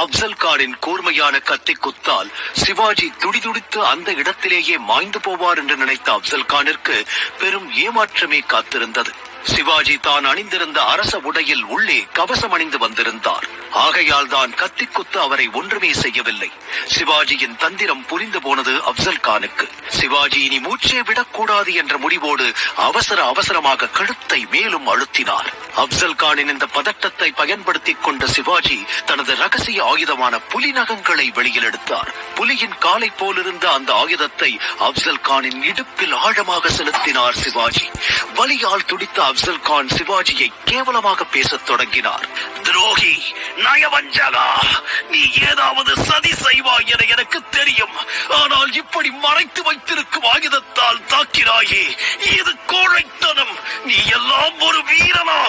அப்சல் கானின் கூர்மையான கத்தி குத்தால் சிவாஜி துடிதுடித்து அந்த இடத்திலேயே மாய்ந்து போவார் என்று நினைத்த அப்சல் கானிற்கு பெரும் ஏமாற்றமே காத்திருந்தது. சிவாஜி தான் அணிந்திருந்த அரச உடையில் உள்ளே கவசம் அணிந்து வந்திருந்தார். ஆகையால் தான் கத்தி குத்து அவரை ஒன்றுமே செய்யவில்லை. சிவாஜியின் தந்திரம் புரிந்து போனது அப்சல் கானுக்கு. சிவாஜி இனி மூச்சே விடக்கூடாது என்ற முடிவோடு அவசரமாக கழுத்தை மேலும் அழுத்தினார். அப்சல் கானின் இந்த பதட்டத்தை பயன்படுத்திக் கொண்ட சிவாஜி தனது ரகசிய ஆயுதமான புலி நகங்களை வெளியில் எடுத்தார். புலியின் காலை போலிருந்த அந்த ஆயுதத்தை அப்சல் கானின் இடுப்பில் ஆழமாக செலுத்தினார் சிவாஜி. வலியால் துடித்த அப்சல் கான் சிவாஜியை கேவலமாக பேசத் தொடங்கினார். துரோகி, நயவஞ்சகா, நீ ஏதாவது சதி செய்வாய் என எனக்கு தெரியும். ஆனால் இப்படி மறைத்து வைத்திருக்கும் ஆயுதத்தால் தாக்கினாயே, இது கோழைத்தனம். நீ எல்லாம் ஒரு வீரனா?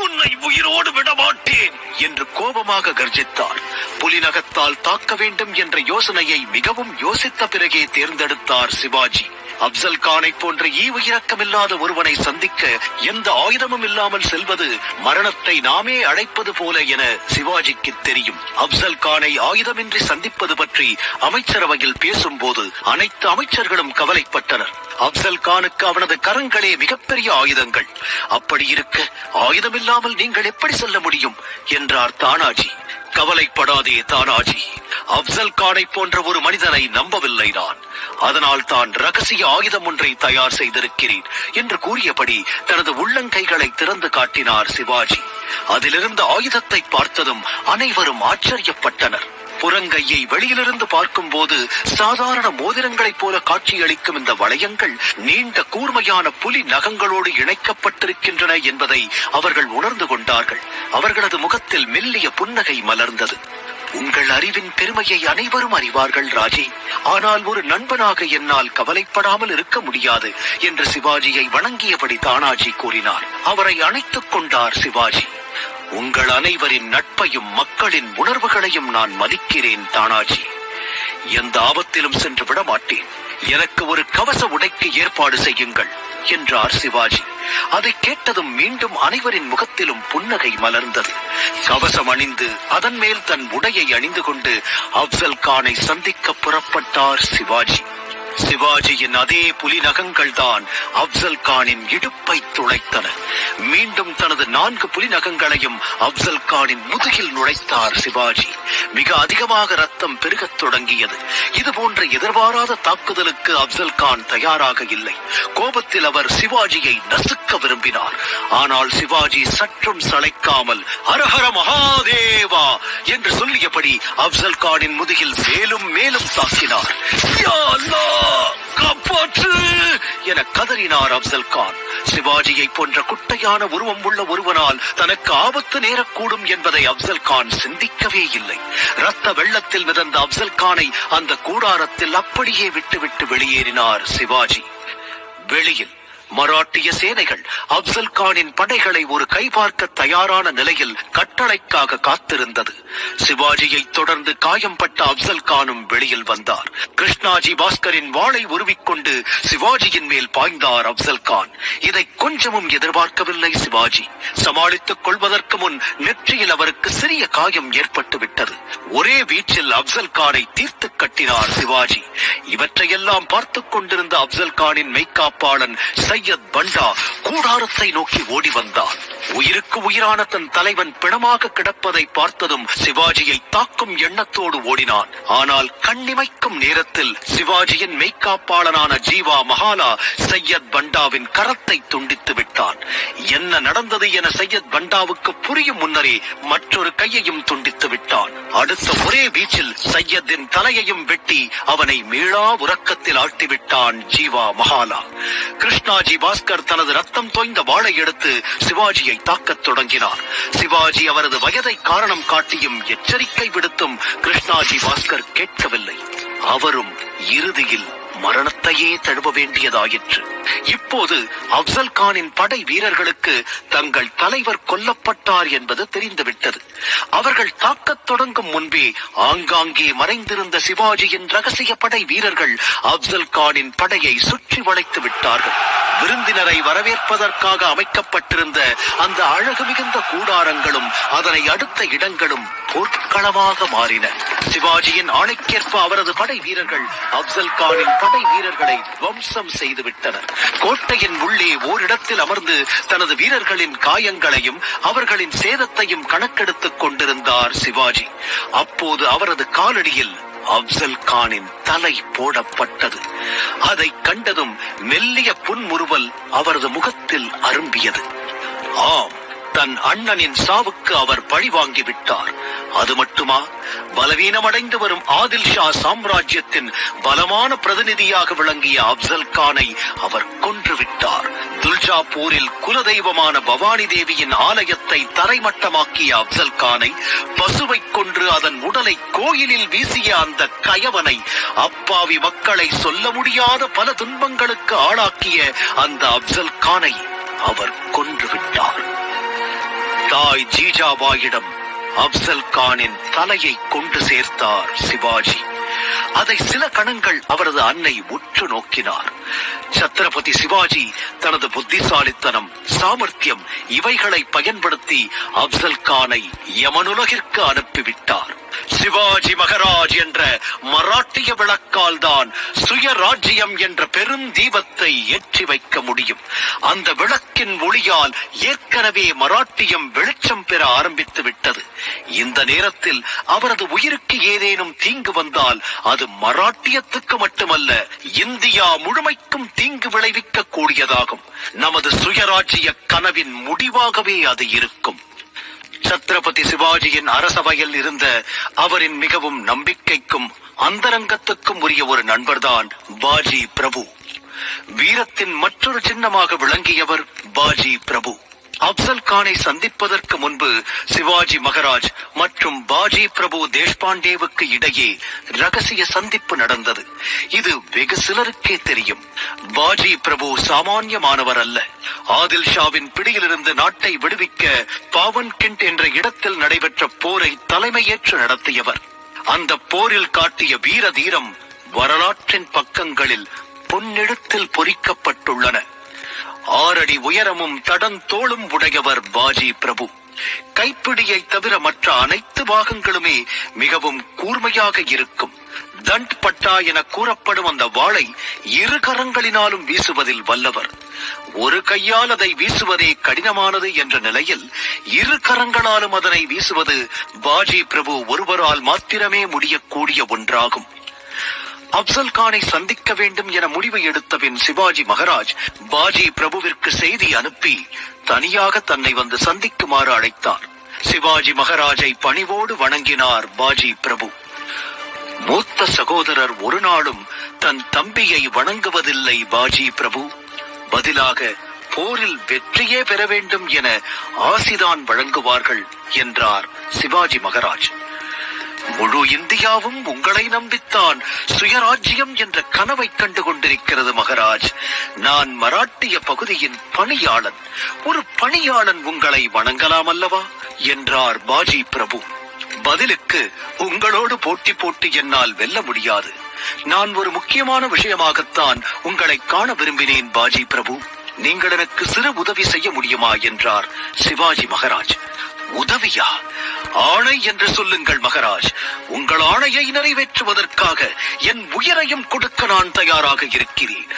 உன்னை உயிரோடு விடமாட்டேன் என்று கோபமாக கர்ஜித்தார். புலிநகத்தால் தாக்க வேண்டும் என்ற யோசனையை மிகவும் யோசித்த பிறகே தேர்ந்தெடுத்தார் சிவாஜி. அப்சல் கானை போன்ற ஈவு இரக்கமில்லாத ஒருவனை சந்திக்க எந்த ஆயுதமும் இல்லாமல் செல்வது மரணத்தை நாமே அழைப்பது போல என சிவாஜிக்கு தெரியும். அப்சல் கானை ஆயுதமின்றி சந்திப்பது பற்றி அமைச்சரவையில் பேசும்போது அனைத்து அமைச்சர்களும் கவலைப்பட்டனர். அப்சல் கானுக்கு அவனது கரங்களே மிகப்பெரிய ஆயுதங்கள். அப்படி இருக்க ஆயுதமில்லாமல் நீங்கள் எப்படி செல்ல முடியும் என்றார் தானாஜி. கவலைப்படாதே தானாஜி, அப்சல் கானை போன்ற ஒரு மனிதனை நம்பவில்லை நான். அதனால் தான் ரகசிய ஆயுதம் ஒன்றை தயார் செய்திருக்கிறேன் என்று கூறியபடி தனது உள்ளங்கைகளை திறந்து காட்டினார் சிவாஜி. அதிலிருந்த ஆயுதத்தை பார்த்ததும் அனைவரும் ஆச்சரியப்பட்டனர். புறங்கையை வெளியிலிருந்து பார்க்கும் போது சாதாரண மோதிரங்களைப் போல காட்சியளிக்கும் இந்த வளையங்கள் நீண்ட கூர்மையான புலி நகங்களோடு இணைக்கப்பட்டிருக்கின்றன என்பதை அவர்கள் உணர்ந்து கொண்டார்கள். அவர்களது முகத்தில் மெல்லிய புன்னகை மலர்ந்தது. உங்கள் அறிவின் பெருமையை அனைவரும் அறிவார்கள் ராஜே. ஆனால் ஒரு நண்பனாக என்னால் கவலைப்படாமல் இருக்க முடியாது என்று சிவாஜியை வணங்கியபடி தானாஜி கூறினார். அவரை அணைத்துக் கொண்டார் சிவாஜி. உங்கள் அனைவரின் நட்பையும் மக்களின் உணர்வுகளையும் நான் மதிக்கிறேன் தானாஜி. எந்த ஆபத்திலும் சென்று விட மாட்டேன். எனக்கு ஒரு கவச உடைக்கு ஏற்பாடு செய்யுங்கள் என்றார் சிவாஜி. அதை கேட்டதும் மீண்டும் அனைவரின் முகத்திலும் புன்னகை மலர்ந்தது. கவசம் அணிந்து அதன் மேல் தன் உடையை அணிந்து கொண்டு அப்சல் கானை சந்திக்க புறப்பட்டார் சிவாஜி. சிவாஜியின் அதே புலி நகங்கள் தான் அப்சல் கானின் இடுப்பை துளைத்தன. மீண்டும் தனது 4 புலி நகங்களையும் அப்சல் கானின் முதுகில் நுழைத்தார் சிவாஜி. மிக அதிகமாக ரத்தம் பெருகத் தொடங்கியது. இது போன்ற எதிர்பாராத தாக்குதலுக்கு அப்சல் கான் தயாராக இல்லை. கோபத்தில் அவர் சிவாஜியை நசுக்க விரும்பினார். ஆனால் சிவாஜி சற்றும் சளைக்காமல் ஹரஹர மகாதேவா என்று சொல்லியபடி அப்சல் கானின் முதுகில் மேலும் மேலும் தாக்கினார். காப்பாற்று என கதறினார் அப்சல் கான். சிவாஜியை போன்ற குட்டையான உருவம் உள்ள ஒருவனால் தனக்கு ஆபத்து நேரக்கூடும் என்பதை அப்சல் கான் சிந்திக்கவே இல்லை. ரத்த வெள்ளத்தில் மிதந்த அப்சல் கானை அந்த கூடாரத்தில் அப்படியே விட்டுவிட்டு வெளியேறினார் சிவாஜி. வெளியில் மராட்டிய சேனைகள் அப்சல் கானின் படைகளை ஒரு கைபார்க்க தயாரான நிலையில் கட்டளைக்காக காத்திருந்தது. சிவாஜியை தொடர்ந்து காயம்பட்ட அப்சல் கானும் வெளியில் வந்தார். கிருஷ்ணாஜி பாஸ்கரின் வாளை உருவிக்கொண்டு சிவாஜியின் மேல் பாய்ந்தார் அப்சல் கான். இதை கொஞ்சமும் எதிர்பார்க்கவில்லை சிவாஜி. சமாளித்துக் கொள்வதற்கு முன் நெற்றியில் அவருக்கு சிறிய காயம் ஏற்பட்டு விட்டது. ஒரே வீச்சில் அப்சல் கானை தீர்த்து கட்டினார் சிவாஜி. இவற்றையெல்லாம் பார்த்துக் கொண்டிருந்த அப்சல் கானின் மெய்காப்பாளன் சையத் பண்டா கூடாரத்தை நோக்கி ஓடி வந்தார். உயிருக்கு உயிரான தன் தலைவன் பிணமாக கிடப்பதை பார்த்ததும் சிவாஜியை தாக்கும் எண்ணத்தோடு ஓடினான். ஆனால் கண்ணிமைக்கும் நேரத்தில் சிவாஜியின் மெய்காப்பாளனான ஜீவா மஹாலா சையத் பண்டாவின் கரத்தை துண்டித்து விட்டான். என்ன நடந்தது என சையத் பண்டாவுக்கு புரியும் முன்னரே மற்றொரு கையையும் துண்டித்து விட்டான். அடுத்த ஒரே வீச்சில் சையத்தின் தலையையும் வெட்டி அவனை மீளா உறக்கத்தில் ஆட்டிவிட்டான் ஜீவா மஹாலா. கிருஷ்ணாஜி பாஸ்கர் தனது ரத்தம் தோய்ந்த வாளை எடுத்து சிவாஜியை தாக்கத் தொடங்கினார். சிவாஜி அவரது வயதை காரணம் காட்டியும் எச்சரிக்கை விடுத்தும் கிருஷ்ணாஜி பாஸ்கர் கேட்கவில்லை. அவரும் இறுதியில் மரணத்தையே தழுவ வேண்டியதாயிற்று. இப்போது அப்சல் கானின் படை வீரர்களுக்கு தங்கள் தலைவர் கொல்லப்பட்டார் என்பது தெரிந்துவிட்டது. அவர்கள் தாக்கத் தொடங்கும் முன்பே ஆங்காங்கே மறைந்திருந்த சிவாஜியின் ரகசிய படை வீரர்கள் அப்சல் கானின் படையை சுற்றி வளைத்து விட்டார்கள். விருந்தினரை வரவேற்பதற்காக அமைக்கப்பட்டிருந்த அந்த அழகு மிகுந்த கூடாரங்களும் அதனை அடுத்த இடங்களும் போர்க்களமாக மாறின. சிவாஜியின் ஆணைக்கேற்ப அவரது படை வீரர்கள் அப்சல் கானின் படை வீரர்களை துவம்சம் செய்துவிட்டனர். கோட்டையின் உள்ளே ஓரிடத்தில் அமர்ந்து தனது வீரர்களின் காயங்களையும் அவர்களின் சேதத்தையும் கணக்கெடுத்துக் கொண்டிருந்தார் சிவாஜி. அப்போது அவரது காலடியில் அப்சல் கானின் தலை போடப்பட்டது. அதை கண்டதும் மெல்லிய புன்முறுவல் அவரது முகத்தில் அரும்பியது. ஆம், தன் அண்ணனின் சாவுக்கு அவர் பழி வாங்கிவிட்டார். அது மட்டுமா, பலவீனமடைந்து வரும் ஆதில் ஷா சாம்ராஜ்யத்தின் பலமான பிரதிநிதியாக விளங்கிய அப்சல் கானை அவர் கொன்றுவிட்டார். துல்ஜாபூரில் குலதெய்வமான பவானி தேவியின் ஆலயத்தை தரைமட்டமாக்கிய அப்சல் கானை, பசுவை கொன்று அதன் உடலை கோயிலில் வீசிய அந்த கயவனை, அப்பாவி மக்களை சொல்ல முடியாத பல துன்பங்களுக்கு ஆளாக்கிய அந்த அப்சல் கானை அவர் கொன்றுவிட்டார். தாய் ஜீஜாபாயிடம் அப்சல் கானின் தலையை கொண்டு சேர்த்தார் சிவாஜி. அதை சில கணங்கள் அவரது அன்னை உற்று நோக்கினார். சத்ரபதி சிவாஜி தனது புத்திசாலித்தனம், சாமர்த்தியம் இவைகளை பயன்படுத்தி அப்சல் கானை யமனுலகிற்கு அனுப்பிவிட்டார். சிவாஜி மகாராஜ் என்ற மராட்டிய விளக்கால் தான் சுயராஜ்யம் என்ற பெரும் தீபத்தை ஏற்றி வைக்க முடியும். அந்த விளக்கின் ஒளியால் ஏற்கனவே மராட்டியம் வெளிச்சம் பெற ஆரம்பித்து விட்டது. இந்த நேரத்தில் அவரது உயிருக்கு ஏதேனும் தீங்கு வந்தால் அது மராட்டியத்துக்கு மட்டுமல்ல, இந்தியா முழுமைக்கும் தீங்கு விளைவிக்க கூடியதாகும். நமது சுயராஜ்ய கனவின் முடிவாகவே அது இருக்கும். சத்ரபதி சிவாஜியின் அரசவையில் இருந்த அவரின் மிகவும் நம்பிக்கைக்கும் அந்தரங்கத்துக்கும் உரிய ஒரு நண்பர்தான் பாஜி பிரபு. வீரத்தின் மற்றொரு சின்னமாக விளங்கியவர் பாஜி பிரபு. அப்சல் கானை சந்திப்பதற்கு முன்பு சிவாஜி மகாராஜ் மற்றும் பாஜி பிரபு தேஷ்பாண்டேவுக்கு இடையே ரகசிய சந்திப்பு நடந்தது. இது வெகு சிலருக்கே தெரியும். பாஜி பிரபு சாமானியமானவர் அல்ல. ஆதில் ஷாவின் பிடியிலிருந்து நாட்டை விடுவிக்க பாவன்கிண்ட் என்ற இடத்தில் நடைபெற்ற போரை தலைமையேற்று நடத்தியவர். அந்த போரில் காட்டிய வீர தீரம் வரலாற்றின் பக்கங்களில் பொன்னெழுத்தில் பொறிக்கப்பட்டுள்ளன. 6 அடி உயரமும் தடந்தோளும் உடையவர் பாஜி பிரபு. கைப்பிடியை தவிர மற்ற அனைத்து பாகங்களுமே மிகவும் கூர்மையாக இருக்கும். தண்ட் பட்டா என கூறப்படும் அந்த வாளை 2 கரங்களினாலும் வீசுவதில் வல்லவர். ஒரு கையால் அதை வீசுவதே கடினமானது என்ற நிலையில் 2 கரங்களாலும் அதனை வீசுவது பாஜி பிரபு ஒருவரால் மாத்திரமே முடியக்கூடிய ஒன்றாகும். அப்சல் கானை சந்திக்க வேண்டும் என முடிவு எடுத்த பின் சிவாஜி மகாராஜ் பாஜி பிரபுவிற்கு செய்தி அனுப்பி தனியாக தன்னை வந்து சந்திக்குமாறு அழைத்தார். சிவாஜி மகாராஜை பணிவோடு வணங்கினார் பாஜி பிரபு. மூத்த சகோதரர் ஒரு நாளும் தன் தம்பியை வணங்குவதில்லை பாஜி பிரபு. பதிலாக போரில் வெற்றியே பெற வேண்டும் என ஆசிதான் வழங்குவார்கள் என்றார் சிவாஜி மகாராஜ். முழு இந்தியாவும் உங்களை நம்பித்தான் சுயராஜ்யம் என்ற கனவை கண்டு கொண்டிருக்கிறது மகாராஜ். நான் மராட்டிய பகுதியின் பணியாளன். ஒரு பணியாளன் உங்களை வணங்கலாம் அல்லவா என்றார் பாஜி பிரபு. பதிலுக்கு, உங்களோடு போட்டி போட்டு என்னால் வெல்ல முடியாது. நான் ஒரு முக்கியமான விஷயமாகத்தான் உங்களை காண விரும்பினேன் பாஜி பிரபு. நீங்கள் எனக்கு சிறு உதவி செய்ய முடியுமா என்றார் சிவாஜி மகாராஜ். உதவியா? ஆணை என்று சொல்லுங்கள் மகாராஜ். உங்கள் ஆணையை நிறைவேற்றுவதற்காக என் உயிரையும் கொடுக்க நான் தயாராக இருக்கிறேன்.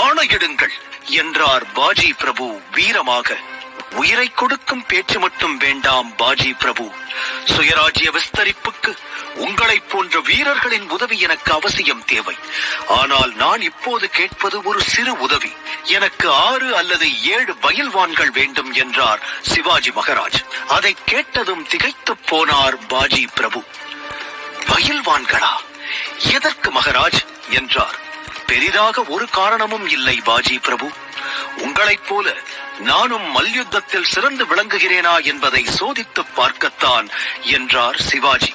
ஆணையிடுங்கள் என்றார் பாஜி பிரபு வீரமாக. உயிரை கொடுக்கும் பேச்சு மட்டும் வேண்டாம் பாஜி பிரபு. சுயராஜ்ய விஸ்தரிப்புக்கு உங்களை போன்ற வீரர்களின் உதவி எனக்கு அவசியம் தேவை. ஆனால் நான் இப்போது கேட்பது ஒரு சிறு உதவி. எனக்கு 6 அல்லது 7 பயில்வான்கள் வேண்டும் என்றார் சிவாஜி மகாராஜ். அதை கேட்டதும் திகைத்து போனார் பாஜி பிரபு. பயில்வான்களா? எதற்கு மகாராஜ் என்றார். பெரிதாக ஒரு காரணமும் இல்லை பாஜி பிரபு. உங்களைப் போல நானும் மல்யுத்தத்தில் சிறந்து விளங்குகிறேனா என்பதை சோதித்து பார்க்கத்தான் என்றார் சிவாஜி.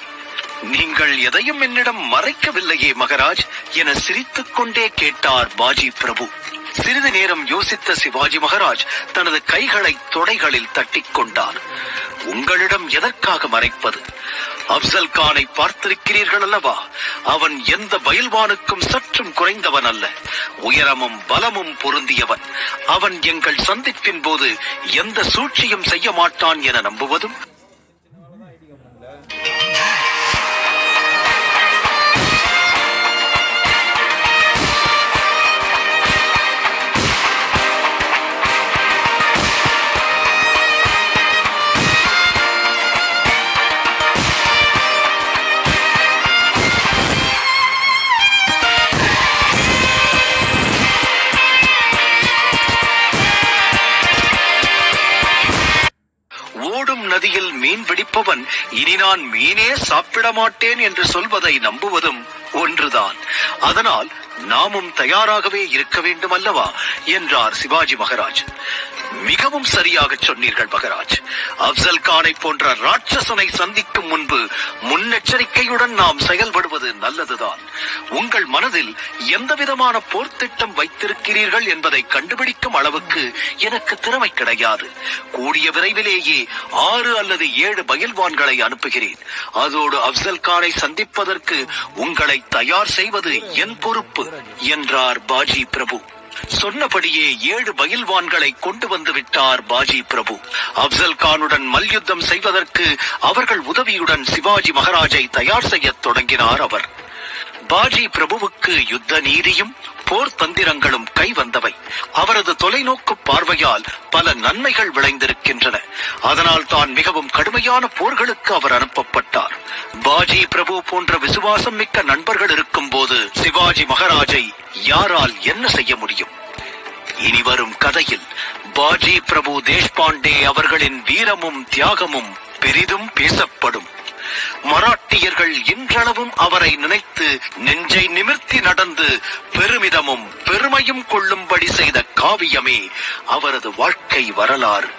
நீங்கள் எதையும் என்னிடம் மறைக்கவில்லையே மகாராஜ் என சிரித்துக் கொண்டே கேட்டார் பாஜி பிரபு. சிறிது நேரம் யோசித்த சிவாஜி மகாராஜ் தனது கைகளை தொடைகளில் தட்டிக் கொண்டார். உங்களிடம் எதற்காக மறைப்பது? அப்சல் கானை பார்த்திருக்கிறீர்கள் அல்லவா? அவன் எந்த பயில்வானுக்கும் சற்றும் குறைந்தவன் அல்ல. உயரமும் பலமும் பொருந்தியவன். அவன் எங்கள் சந்திப்பின் போது எந்த சூழ்ச்சியும் செய்ய மாட்டான் என நம்புவதும் நதியில் மீன் பிடிப்பவன் இனி நான் மீனே சாப்பிட மாட்டேன் என்று சொல்வதை நம்புவதும் ஒன்றுதான். அதனால் நாமும் தயாராகவே இருக்க வேண்டும் அல்லவா என்றார் சிவாஜி மகாராஜ். மிகவும் சரியாக சொன்னீர்கள் மகாராஜ். அப்சல் கானை போன்ற ராட்சசனை சந்திக்கும் முன்பு முன்னெச்சரிக்கையுடன் நாம் செயல்படுவது நல்லதுதான். உங்கள் மனதில் எந்த விதமான போர் திட்டம் வைத்திருக்கிறீர்கள் என்பதை கண்டுபிடிக்கும் அளவுக்கு எனக்கு திறமை கிடையாது. கூடிய விரைவிலேயே 6 அல்லது 7 பயில்வான்களை அனுப்புகிறேன். அதோடு அப்சல் கானை சந்திப்பதற்கு உங்களை தயார் செய்வது என் பொறுப்பு என்றார் பாஜி பிரபு. சொன்னபடியே 7 பயில்வான்களை கொண்டு வந்து விட்டார் பாஜி பிரபு. அப்சல் கானுடன் மல்யுத்தம் செய்வதற்கு அவர்கள் உதவியுடன் சிவாஜி மகாராஜை தயார் செய்ய தொடங்கினார் அவர். பாஜி பிரபுவுக்கு யுத்த நீதியும் போர் தந்திரங்களும் கை வந்தவை. அவரது தொலைநோக்கு பார்வையால் பல நன்மைகள் விளைந்திருக்கின்றன. அதனால் தான் மிகவும் கடுமையான போர்களுக்கு அவர் அனுப்பப்பட்டார். பாஜி பிரபு போன்ற விசுவாசம் மிக்க நண்பர்கள் இருக்கும் போது சிவாஜி மகாராஜை யாரால் என்ன செய்ய முடியும்? இனி வரும் கதையில் பாஜி பிரபு தேஷ்பாண்டே அவர்களின் வீரமும் தியாகமும் பெரிதும் பேசப்படும். மராட்டியர்கள் இன்றளவும் அவரை நினைத்து நெஞ்சை நிமிர்த்தி நடந்து பெருமிதமும் பெருமையும் கொள்ளும்படி செய்த காவியமே அவரது வாழ்க்கை வரலாறு.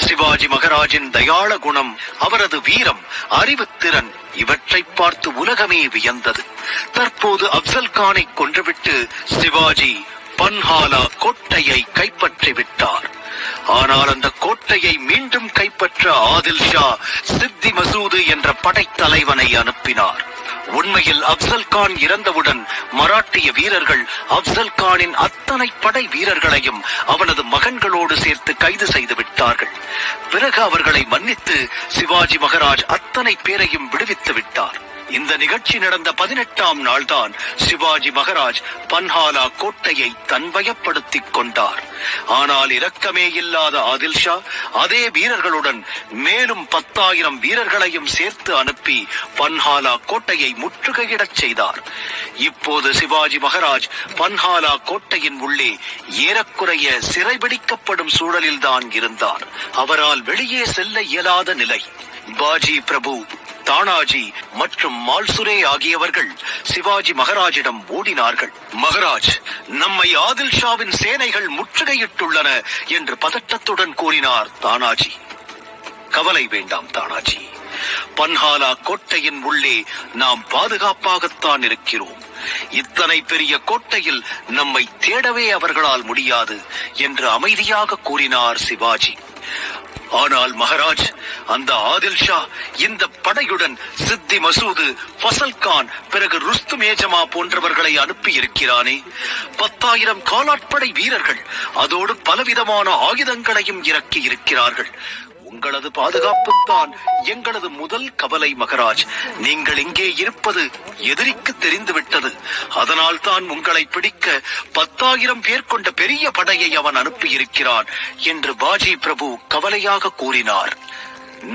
சிவாஜி மகாராஜின் தயாள குணம், அவரது வீரம், அறிவுத்திறன் இவற்றை பார்த்து உலகமே வியந்தது. தற்போது அப்சல் கானை கொன்றுவிட்டு சிவாஜி பன்ஹாலா கோட்டையை கைப்பற்றி விட்டார். ஆனால் அந்த கோட்டையை மீண்டும் கைப்பற்ற ஆதில் ஷா சித்தி மசூது என்ற படைத்தலைவனை அனுப்பினார். உண்மையில் அப்சல் கான் இறந்தவுடன் மராட்டிய வீரர்கள் அப்சல் கானின் அத்தனை படை வீரர்களையும் அவனது மகன்களோடு சேர்த்து கைது செய்து விட்டார்கள். பிறகு அவர்களை மன்னித்து சிவாஜி மகாராஜ் அத்தனை பேரையும் விடுவித்து விட்டார். இந்த நிகழ்ச்சி நடந்த 18ஆம் நாள்தான் சிவாஜி மகாராஜ் பன்ஹாலா கோட்டையை தன்வயப்படுத்திக் கொண்டார். ஆனால் இரக்கமே இல்லாத ஆதில் ஷா அதே வீரர்களுடன் மேலும் 10,000 வீரர்களையும் சேர்த்து அனுப்பி பன்ஹாலா கோட்டையை முற்றுகையிடச் செய்தார். இப்போது சிவாஜி மகாராஜ் பன்ஹாலா கோட்டையின் உள்ளே ஏறக்குறைய சிறைபிடிக்கப்படும் சூழலில்தான் இருந்தார். அவரால் வெளியே செல்ல இயலாத நிலை. பாஜி பிரபு, தானாஜி மற்றும் மால்சுரே ஆகியவர்கள் சிவாஜி மகாராஜிடம் ஓடினார்கள். மகாராஜ், நம்மை ஆதில் ஷாவின் சேனைகள் முற்றுகையிட்டுள்ளன என்று பதட்டத்துடன் கூறினார் தானாஜி. கவலை வேண்டாம் தானாஜி, பன்ஹாலா கோட்டையின் உள்ளே நாம் பாதுகாப்பாகத்தான் இருக்கிறோம். இத்தனை பெரிய கோட்டையில் நம்மை தேடவே அவர்களால் முடியாது என்று அமைதியாக கூறினார் சிவாஜி. ஆனால் மகாராஜ், அந்த ஆதில் ஷா இந்த படையுடன் சித்தி மசூது, ஃபசல் கான், பிறகு ருஸ்தும் ஏஜமா போன்றவர்களை அனுப்பி இருக்கிறானே. 10,000 காலாட்படை வீரர்கள், அதோடு பலவிதமான ஆயுதங்களையும் இறக்கி இருக்கிறார்கள். உங்களது பாதுகாப்புத்தான் எங்களது முதல் கவலை மகாராஜ். நீங்கள் இங்கே இருப்பது எதிரிக்கு தெரிந்துவிட்டது. அதனால் தான் உங்களை பிடிக்க 10,000 பேர் கொண்ட பெரிய படையை அவன் அனுப்பியிருக்கிறான் என்று பாஜி பிரபு கவலையாக கூறினார்.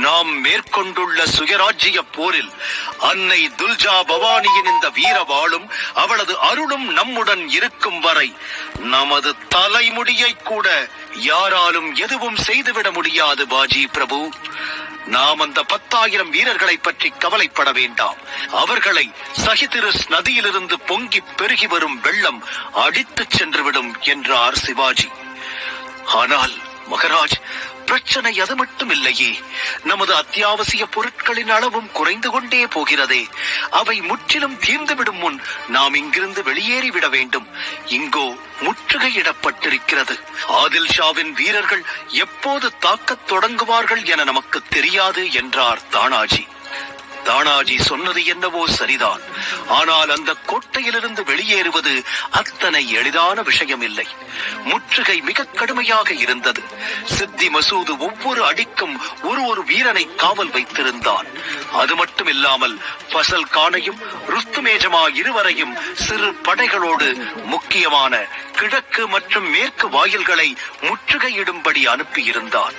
நாம் மேற்கொண்டுள்ள சுயராஜ்ய போரில் அன்னை துல்ஜா பவானியின் இந்த வீரவாளும் அவளது அருளும் நம்முடன் இருக்கும் வரை நமது தலைமுடியை கூட யாராலும் எதுவும் செய்துவிட முடியாது பாஜி பிரபு. நாம் அந்த 10,000 வீரர்களை பற்றி கவலைப்பட வேண்டாம். அவர்களை சஹிதிருஸ் நதியிலிருந்து பொங்கி பெருகி வரும் வெள்ளம் அடித்துச் சென்றுவிடும் என்றார் சிவாஜி. ஆனால் மகாராஜ், பிரச்சனை அது மட்டும் இல்லையே, நமது அத்தியாவசிய பொருட்களின் அளவும் குறைந்து கொண்டே போகிறதே. அவை முற்றிலும் தீர்ந்துவிடும் முன் நாம் இங்கிருந்து வெளியேறிவிட வேண்டும். இங்கோ முற்றுகையிடப்பட்டிருக்கிறது. ஆதில் ஷாவின் வீரர்கள் எப்போது தாக்கத் தொடங்குவார்கள் என நமக்கு தெரியாது என்றார் தானாஜி. தானாஜி சொன்னது என்னவோ சரிதான். ஆனால் அந்த கோட்டையிலிருந்து வெளியேறுவது அத்தனை எளிதான விஷயம் இல்லை. முற்றுகை மிக கடுமையாக இருந்தது. சித்தி மசூது ஒவ்வொரு அடிக்கும் ஒரு வீரனை காவல் வைத்திருந்தான். அது மட்டும் இல்லாமல் ஃபசல் கானையும் ருஸ்துமேஜமா இருவரையும் சிறு படைகளோடு முக்கியமான கிழக்கு மற்றும் மேற்கு வாயில்களை முற்றுகையிடும்படி அனுப்பியிருந்தான்.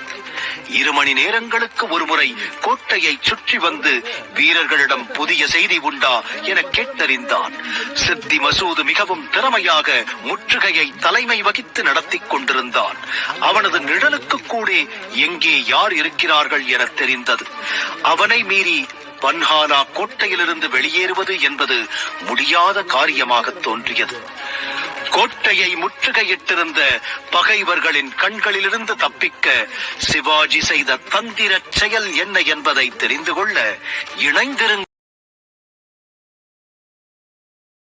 2 மணி நேரங்களுக்கு ஒருமுறை கோட்டையை சுற்றி வந்து வீரர்களிடம் புதிய செய்தி உண்டா என கேட்டறிந்தான். சித்தி மசூது மிகவும் திறமையாக முற்றுகையை தலைமை வகித்து நடத்தி கொண்டிருந்தான். அவனது நிழலுக்கு கூட எங்கே யார் இருக்கிறார்கள் என தெரிந்தது. அவனை மீறி பன்ஹானா கோட்டையிலிருந்து வெளியேறுவது என்பது முடியாத காரியமாக தோன்றியது. கோட்டையை முற்றுகையிட்டிருந்த பகைவர்களின் கண்களிலிருந்து தப்பிக்க சிவாஜி செய்த தந்திர செயல் என்ன என்பதை தெரிந்து கொள்ள இணைந்திருந்த